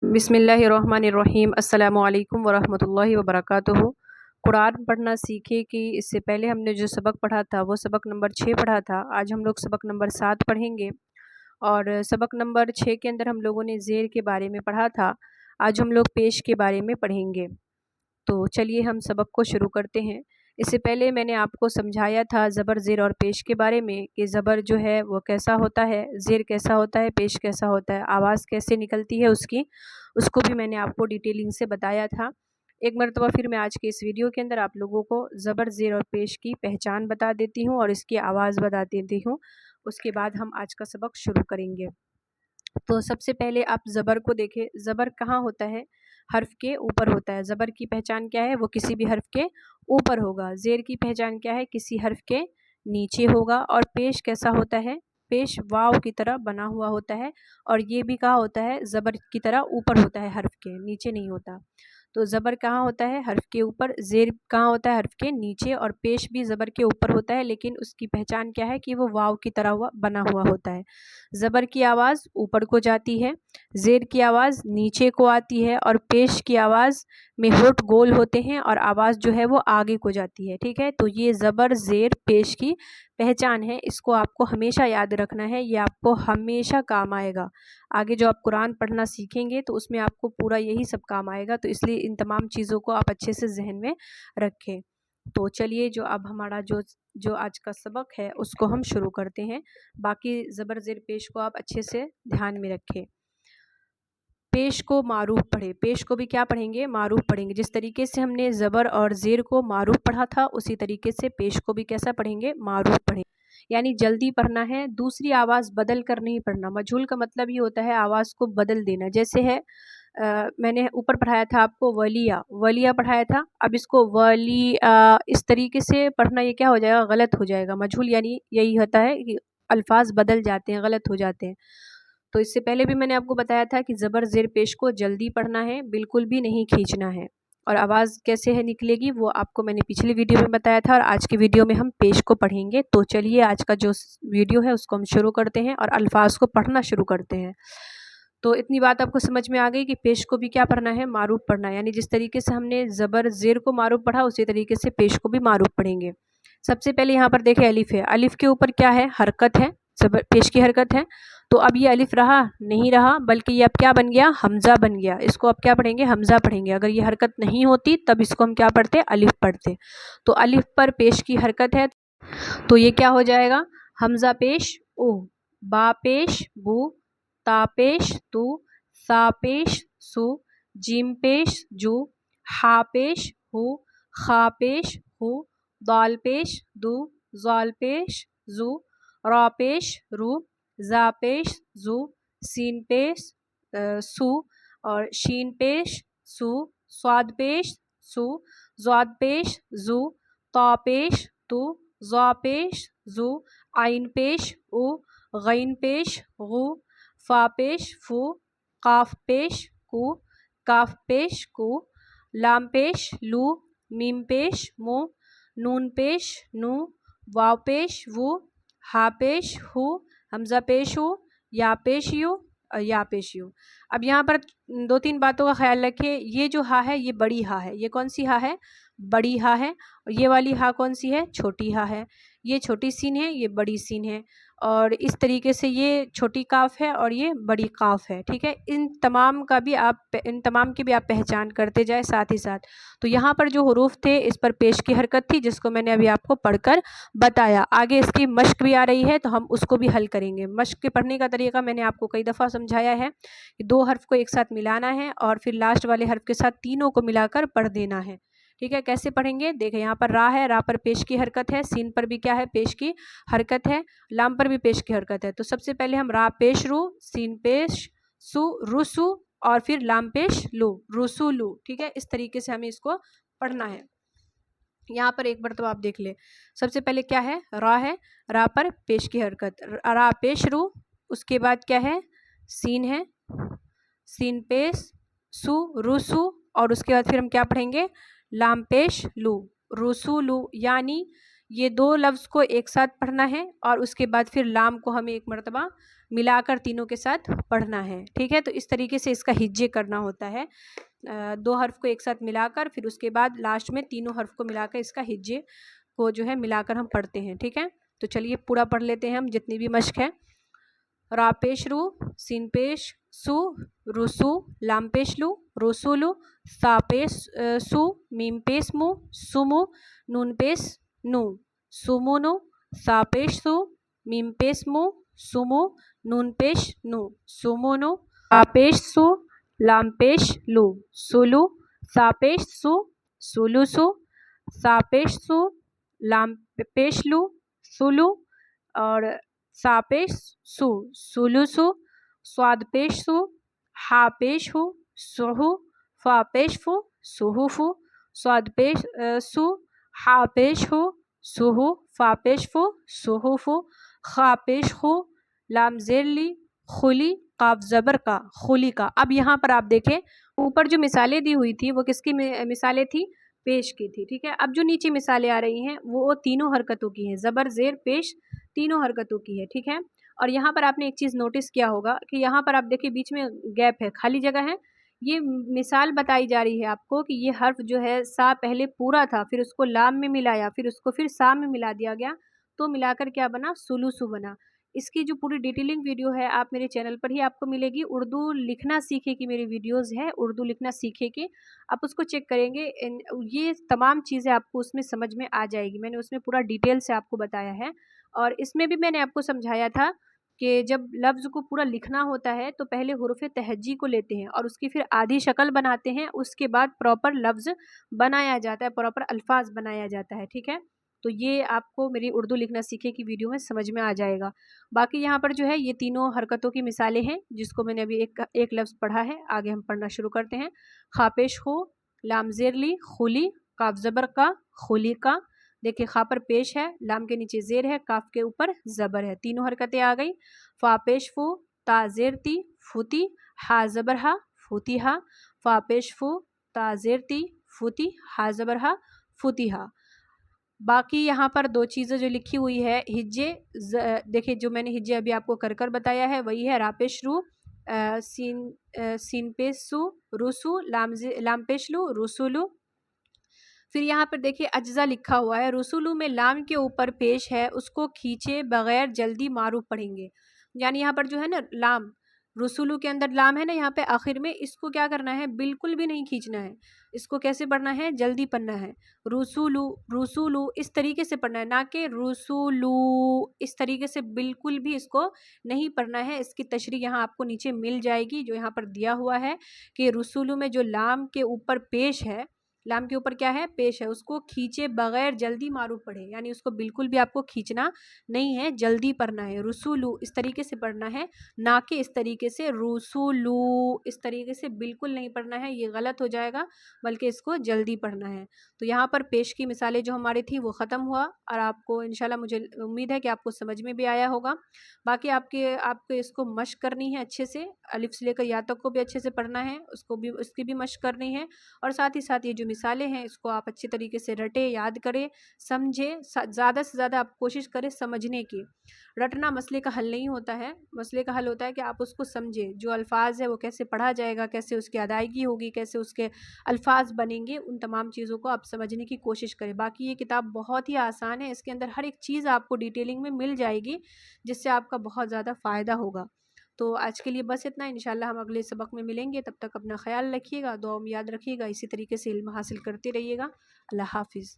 बिस्मिल्लाहिर्रहमानिर्रहीम अस्सलामुअलैकुम वरहमतुल्लाहि वबरकातुहू। कुरान पढ़ना सीखे कि इससे पहले हमने जो सबक पढ़ा था वो सबक नंबर 6 पढ़ा था। आज हम लोग सबक नंबर 7 पढ़ेंगे और सबक नंबर 6 के अंदर हम लोगों ने ज़ेर के बारे में पढ़ा था। आज हम लोग पेश के बारे में पढ़ेंगे। तो चलिए हम सबक को शुरू करते हैं। इससे पहले मैंने आपको समझाया था ज़बर, ज़ेर और पेश के बारे में कि ज़बर जो है वो कैसा होता है, ज़ेर कैसा होता है, पेश कैसा होता है, आवाज़ कैसे निकलती है उसको भी मैंने आपको डिटेलिंग से बताया था। एक मरतबा फिर मैं आज के इस वीडियो के अंदर आप लोगों को ज़बर, ज़ेर और पेश की पहचान बता देती हूँ और इसकी आवाज़ बता देती हूँ। उसके बाद हम आज का सबक शुरू करेंगे। तो सबसे पहले आप ज़बर को देखें। ज़बर कहाँ होता है? हर्फ के ऊपर होता है। ज़बर की पहचान क्या है? वो किसी भी हर्फ के ऊपर होगा। ज़ेर की पहचान क्या है? किसी हर्फ के नीचे होगा। और पेश कैसा होता है? पेश वाव की तरह बना हुआ होता है और ये भी कहाँ होता है? ज़बर की तरह ऊपर होता है, हर्फ के नीचे नहीं होता। तो ज़बर कहाँ होता है? हर्फ के ऊपर। ज़ेर कहाँ होता है? हर्फ के नीचे। और पेश भी ज़बर के ऊपर होता है, लेकिन उसकी पहचान क्या है कि वो वाव की तरह बना हुआ होता है। ज़बर की आवाज़ ऊपर को जाती है, ज़ेर की आवाज़ नीचे को आती है और पेश की आवाज़ में होंठ गोल होते हैं और आवाज़ जो है वो आगे को जाती है। ठीक है, तो ये ज़बर, ज़ेर, पेश की पहचान है। इसको आपको हमेशा याद रखना है, ये आपको हमेशा काम आएगा। आगे जो आप कुरान पढ़ना सीखेंगे तो उसमें आपको पूरा यही सब काम आएगा, तो इसलिए इन तमाम चीज़ों को आप अच्छे से जहन में रखें। तो चलिए जो अब हमारा जो आज का सबक है उसको हम शुरू करते हैं। बाकी ज़बर, ज़ेर, पेश को आप अच्छे से ध्यान में रखें। पेश को मारूफ पढ़े। पेश को भी क्या पढ़ेंगे? मारूफ पढ़ेंगे। जिस तरीके से हमने ज़बर और ज़ेर को मारूफ पढ़ा था उसी तरीके से पेश को भी कैसा पढ़ेंगे? मारूफ पढ़ेंगे। यानी जल्दी पढ़ना है, दूसरी आवाज़ बदल कर नहीं पढ़ना। मजहूल का मतलब ये होता है आवाज़ को बदल देना। जैसे है मैंने ऊपर पढ़ाया था आपको वलिया, वलिया पढ़ाया था। अब इसको वली इस तरीके से पढ़ना, ये क्या हो जाएगा? गलत हो जाएगा। मजहूल यानी यही होता है कि अल्फाज बदल जाते हैं, गलत हो जाते हैं। तो इससे पहले भी मैंने आपको बताया था कि ज़बर, ज़ेर, पेश को जल्दी पढ़ना है, बिल्कुल भी नहीं खींचना है। और आवाज़ कैसे है निकलेगी वो आपको मैंने पिछली वीडियो में बताया था और आज की वीडियो में हम पेश को पढ़ेंगे। तो चलिए आज का जो वीडियो है उसको हम शुरू करते हैं और अल्फाज को पढ़ना शुरू करते हैं। तो इतनी बात आपको समझ में आ गई कि पेश को भी क्या पढ़ना है? मारूफ पढ़ना है। यानी जिस तरीके से हमने ज़बर, ज़ेर को मारूफ पढ़ा उसी तरीके से पेश को भी मारूफ पढ़ेंगे। सबसे पहले यहाँ पर देखें अलिफ है। अलिफ के ऊपर क्या है? हरकत है, ज़बर पेश की हरकत है। तो अब ये अलिफ रहा नहीं रहा, बल्कि ये अब क्या बन गया? हमज़ा बन गया। इसको अब क्या पढ़ेंगे? हमज़ा पढ़ेंगे। अगर ये हरकत नहीं होती तब इसको हम क्या पढ़ते? अलिफ पढ़ते। तो अलिफ पर पेश की हरकत है तो ये क्या हो जाएगा? हमज़ा पेश उ, बा पेश बू, ता पेश तू, सा पेश सु, जीम पेश जू, हा पेश हु, खा पेश हु, दाल पेश दू, ज़ाल पेश जू, रा पेश रू, जा पेश जू, सीन पेश सु और शीन पेश सु, स्वाद पेश सु, ज़ाद पेश जू, ता पेश तू, ज़ा पेश जू, आइन पेश उ, गैन पेश गु, फा पेश फु, काफ पेश कु, काफ पेश कु, लाम पेश लू, मीम पेश मु, नून पेश नु, वाव पेश वु, हा पेश हु, हमज़ा पेश हु, या पेश यू, या पेश यू। अब यहाँ पर दो तीन बातों का ख्याल रखें। ये जो हा है ये बड़ी हा है। ये कौन सी हा है? बड़ी हा है। और ये वाली हा कौन सी है? छोटी हा है। ये छोटी सीन है, ये बड़ी सीन है। और इस तरीके से ये छोटी काफ है और ये बड़ी काफ है। ठीक है, इन तमाम की भी आप पहचान करते जाए साथ ही साथ। तो यहाँ पर जो हुरूफ थे इस पर पेश की हरकत थी जिसको मैंने अभी आपको पढ़कर बताया। आगे इसकी मश्क भी आ रही है तो हम उसको भी हल करेंगे। मश्क के पढ़ने का तरीका मैंने आपको कई दफ़ा समझाया है कि दो हर्फ को एक साथ मिलाना है और फिर लास्ट वाले हर्फ के साथ तीनों को मिलाकर पढ़ देना है। ठीक है, कैसे पढ़ेंगे? देखें, यहाँ पर रा है, रा पर पेश की हरकत है, सीन पर भी क्या है? पेश की हरकत है, लाम पर भी पेश की हरकत है। तो सबसे पहले हम रा पेश रू, सीन पेश सु, रुसु और फिर लाम पेश लू, रुसुलू। ठीक है, इस तरीके से हमें इसको पढ़ना है। यहाँ पर एक बार तो आप देख ले। सबसे पहले क्या है? रा है, रा पर पेश की हरकत, रा पेश रू। उसके बाद क्या है? सीन है, सीन पेश सु, रुसु और उसके बाद फिर हम क्या पढ़ेंगे? लाम पेश लू, रुसुलू। यानी ये 2 लफ्ज़ को एक साथ पढ़ना है और उसके बाद फिर लाम को हमें एक मरतबा मिलाकर तीनों के साथ पढ़ना है, ठीक है। तो इस तरीके से इसका हिज्जे करना होता है, 2 हर्फ को एक साथ मिलाकर फिर उसके बाद लास्ट में तीनों हर्फ को मिलाकर इसका हिज्जे को जो है मिलाकर हम पढ़ते हैं, ठीक है। तो चलिए पूरा पढ़ लेते हैं हम जितनी भी मश्क है। रा पेश रू, सीन पेश सु, रुसु, लाम पेश लू, रुसुलु, सा पेश सु, मीम पेश मु, सुमु, नून पेश नु, सुमुनु, सा पेश सु, मीम पेश मु, सुमु, नून पेश नु, सुमुनु, सा पेश सु, लाम पेश लू, सुलु, सा पेश सु, सुलुसु, सा पेश सु, लाम पेश लू, सुलु, और सा पेश सु, सुलुसु, स्वाद पेश सु, हा पेश हु, सुहु, फा पेश फु, सुहुफु, स्वाद पेश सु, हा पेश हु, सुहु, फा पेश फु, सुहुफु, खा पेश हु, लाम ज़ेरली, खुली, काफ ज़बर का, खुली का। अब यहाँ पर आप देखें ऊपर जो मिसालें दी हुई थी वो किसकी मिसालें थी? पेश की थी, ठीक है। अब जो नीचे मिसालें आ रही हैं वो तीनों हरकतों की हैं, ज़बर ज़ेर पेश तीनों हरकतों की है, ठीक है। और यहाँ पर आपने एक चीज़ नोटिस किया होगा कि यहाँ पर आप देखिए बीच में गैप है, खाली जगह है। ये मिसाल बताई जा रही है आपको कि ये हर्फ जो है सा पहले पूरा था, फिर उसको लाम में मिलाया, फिर उसको फिर सा में मिला दिया गया, तो मिलाकर क्या बना? सुलुसु बना। इसकी जो पूरी डिटेलिंग वीडियो है आप मेरे चैनल पर ही आपको मिलेगी। उर्दू लिखना सीखे की मेरी वीडियोस है, उर्दू लिखना सीखे की, आप उसको चेक करेंगे, ये तमाम चीज़ें आपको उसमें समझ में आ जाएगी। मैंने उसमें पूरा डिटेल से आपको बताया है। और इसमें भी मैंने आपको समझाया था कि जब लफ्ज़ को पूरा लिखना होता है तो पहले हुरूफ़ तहज्जी को लेते हैं और उसकी फिर आधी शक्ल बनाते हैं, उसके बाद प्रॉपर लफ्ज़ बनाया जाता है, प्रॉपर अल्फाज बनाया जाता है, ठीक है। तो ये आपको मेरी उर्दू लिखना सीखे की वीडियो में समझ में आ जाएगा। बाकी यहाँ पर जो है ये तीनों हरकतों की मिसालें हैं जिसको मैंने अभी एक लफ्ज़ पढ़ा है, आगे हम पढ़ना शुरू करते हैं। खापेश हो, लाम ज़ेरली, खुली, काफ ज़बर का, खुली का। देखिए खा पर पेश है, लाम के नीचे ज़ेर है, काफ के ऊपर ज़बर है, तीनों हरकतें आ गई। फ़ा पेश फू, ता ज़ेर ती, फूती, हा ज़बर हा, फूती हा, फ़ा पेश फू, ता ज़ेर ती, फूती, हा ज़बर हा, फूती हा। बाकी यहाँ पर 2 चीज़ें जो लिखी हुई है हिज्जे, देखिए जो मैंने हिज्जे अभी आपको कर कर बताया है वही है। रा पेश रू, सीन पेश सु, रुसु, लाम पेश लू, रुसुलु। फिर यहाँ पर देखिए अज्जा लिखा हुआ है, रसुलू में लाम के ऊपर पेश है, उसको खींचे बगैर जल्दी मारूफ पढ़ेंगे। यानी यहाँ पर जो है ना लाम, रसुलू के अंदर लाम है ना यहाँ पे आखिर में, इसको क्या करना है? बिल्कुल भी नहीं खींचना है। इसको कैसे पढ़ना है? जल्दी पढ़ना है। रसुलू, रसुलू इस तरीके से पढ़ना है, ना कि रसुलू इस तरीके से बिल्कुल भी इसको नहीं पढ़ना है। इसकी तशरीह यहाँ आपको नीचे मिल जाएगी जो यहाँ पर दिया हुआ है कि रसुलू में जो लाम के ऊपर पेश है, लाम के ऊपर क्या है? पेश है, उसको खींचे बगैर जल्दी मारूफ पढ़े, यानी उसको बिल्कुल भी आपको खींचना नहीं है, जल्दी पढ़ना है। रुसुलू इस तरीके से पढ़ना है, ना कि इस तरीके से रुसुलू इस तरीके से बिल्कुल नहीं पढ़ना है, ये गलत हो जाएगा, बल्कि इसको जल्दी पढ़ना है। तो यहाँ पर पेश की मिसालें जो हमारी थी वो ख़त्म हुआ और आपको इंशाल्लाह मुझे उम्मीद है कि आपको समझ में भी आया होगा। बाकी आपको इसको मश्क करनी है अच्छे से, अलिफ से लेकर या तक को भी अच्छे से पढ़ना है, उसकी भी मश्क करनी है। और साथ ही साथ ये जो मिसालें हैं इसको आप अच्छी तरीके से रटे, याद करें, समझें, ज़्यादा से ज़्यादा आप कोशिश करें समझने की। रटना मसले का हल नहीं होता है, मसले का हल होता है कि आप उसको समझें, जो अल्फाज है वो कैसे पढ़ा जाएगा, कैसे उसकी अदायगी होगी, कैसे उसके अल्फाज बनेंगे, उन तमाम चीज़ों को आप समझने की कोशिश करें। बाकी ये किताब बहुत ही आसान है, इसके अंदर हर एक चीज़ आपको डिटेलिंग में मिल जाएगी जिससे आपका बहुत ज़्यादा फ़ायदा होगा। तो आज के लिए बस इतना, इंशाल्लाह हम अगले सबक में मिलेंगे। तब तक अपना ख्याल रखिएगा, दुआ में याद रखिएगा, इसी तरीके से इल्म हासिल करते रहिएगा। अल्लाह हाफ़िज़।